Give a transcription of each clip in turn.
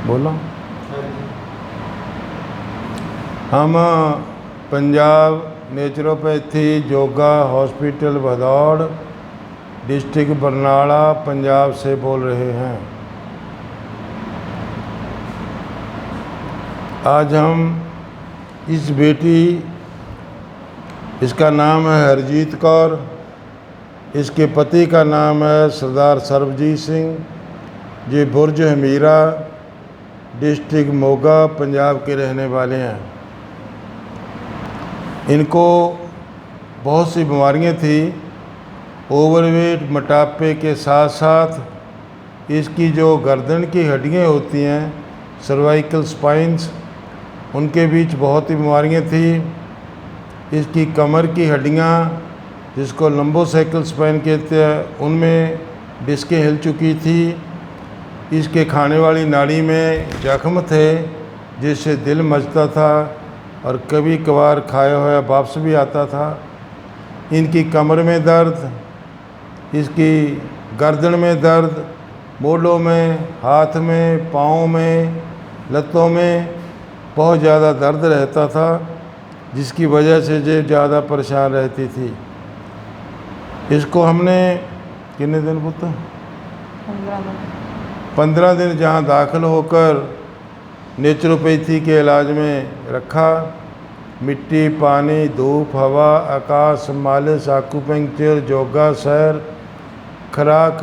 बोलो। हम Punjab naturopathy yoga hospital Bhadaur district Barnala Punjab से बोल रहे हैं। आज हम इस बेटी, इसका नाम है हरजीत कौर, इसके पति का नाम है सरदार सरबजीत सिंह, ये बुर्ज हमीरा डिस्ट्रिक्ट मोगा पंजाब के रहने वाले हैं। इनको बहुत सी बीमारियां थी, ओवरवेट, मोटापे के साथ साथ इसकी जो गर्दन की हड्डियां होती हैं, सर्वाइकल स्पाइंस, उनके बीच बहुत ही बीमारियां थी। इसकी कमर की हड्डियां, जिसको लंबोसेकल स्पाइन कहते हैं, उनमें डिस्कें हिल चुकी थी। इसके खाने वाली नाड़ी में जख्म थे, जिससे दिल मचता था और कभी कभार खाया हुआ वापस भी आता था। इनकी कमर में दर्द, इसकी गर्दन में दर्द, मोढ़ों में, हाथ में, पाँव में, लत्तों में बहुत ज़्यादा दर्द रहता था, जिसकी वजह से ये ज़्यादा परेशान रहती थी। इसको हमने कितने दिन पुत्र 15 दिन जहाँ दाखिल होकर नेचुरोपैथी के इलाज में रखा। मिट्टी, पानी, धूप, हवा, आकाश, मालिश, आकुपंक्चर, योगा, सैर, खुराक,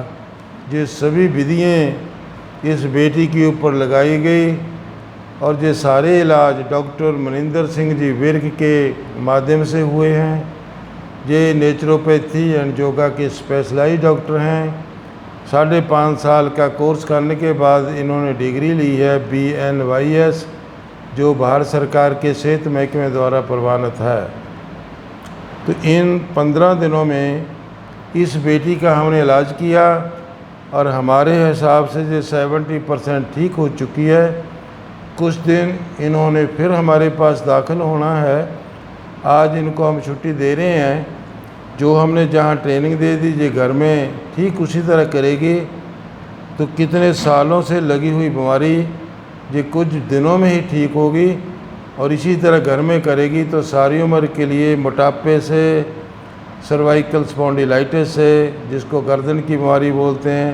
ये सभी विधियाँ इस बेटी के ऊपर लगाई गई और ये सारे इलाज डॉक्टर मनिंदर सिंह जी विर्क के माध्यम से हुए हैं। ये नेचुरोपैथी एंड योगा के स्पेशलाइज्ड डॉक्टर हैं। 5.5 साल का कोर्स करने के बाद इन्होंने डिग्री ली है BNYS, जो भारत सरकार के सेहत महकमे द्वारा प्रवानित है। तो इन 15 दिनों में इस बेटी का हमने इलाज किया और हमारे हिसाब से ये 70% ठीक हो चुकी है। कुछ दिन इन्होंने फिर हमारे पास दाखिल होना है। आज इनको हम छुट्टी दे रहे हैं। जो हमने जहाँ ट्रेनिंग दे दी, ये घर में ठीक उसी तरह करेगी तो कितने सालों से लगी हुई बीमारी ये कुछ दिनों में ही ठीक होगी और इसी तरह घर में करेगी तो सारी उम्र के लिए मोटापे से, सर्वाइकल स्पॉन्डिलाइटिस से, जिसको गर्दन की बीमारी बोलते हैं,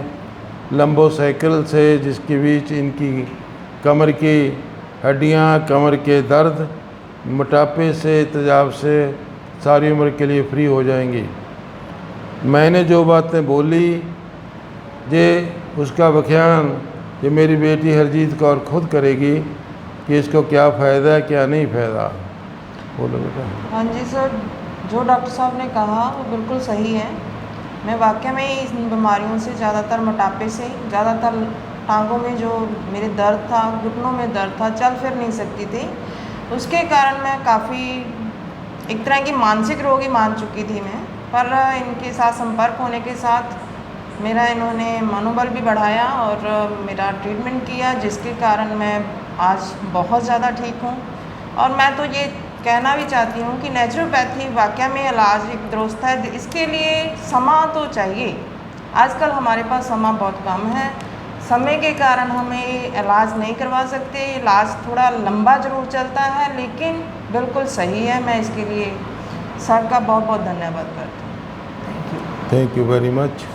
लंबोसेकल से, जिसके बीच इनकी कमर की हड्डियाँ, कमर के दर्द, मोटापे से, तेजाब से सारी उम्र के लिए फ्री हो जाएंगी। मैंने जो बातें बोली ये उसका व्याख्यान ये मेरी बेटी हरजीत कौर खुद करेगी कि इसको क्या फ़ायदा है, क्या नहीं फ़ायदा। बोलो बेटा। हाँ जी सर, जो डॉक्टर साहब ने कहा वो बिल्कुल सही है। मैं वाकई में इन बीमारियों से, ज़्यादातर मोटापे से, ज़्यादातर टांगों में जो मेरे दर्द था, घुटनों में दर्द था, चल फिर नहीं सकती थी, उसके कारण मैं काफ़ी एक तरह की मानसिक रोगी मान चुकी थी मैं। पर इनके साथ संपर्क होने के साथ मेरा इन्होंने मनोबल भी बढ़ाया और मेरा ट्रीटमेंट किया, जिसके कारण मैं आज बहुत ज़्यादा ठीक हूँ। और मैं तो ये कहना भी चाहती हूँ कि नेचुरोपैथी वाकई में इलाज एक दुरुस्त है। इसके लिए समय तो चाहिए। आजकल हमारे पास समय बहुत कम है, समय के कारण हमें इलाज नहीं करवा सकते। इलाज थोड़ा लंबा ज़रूर चलता है लेकिन बिल्कुल सही है। मैं इसके लिए सर का बहुत बहुत धन्यवाद करती हूँ। Thank you. Thank you very much.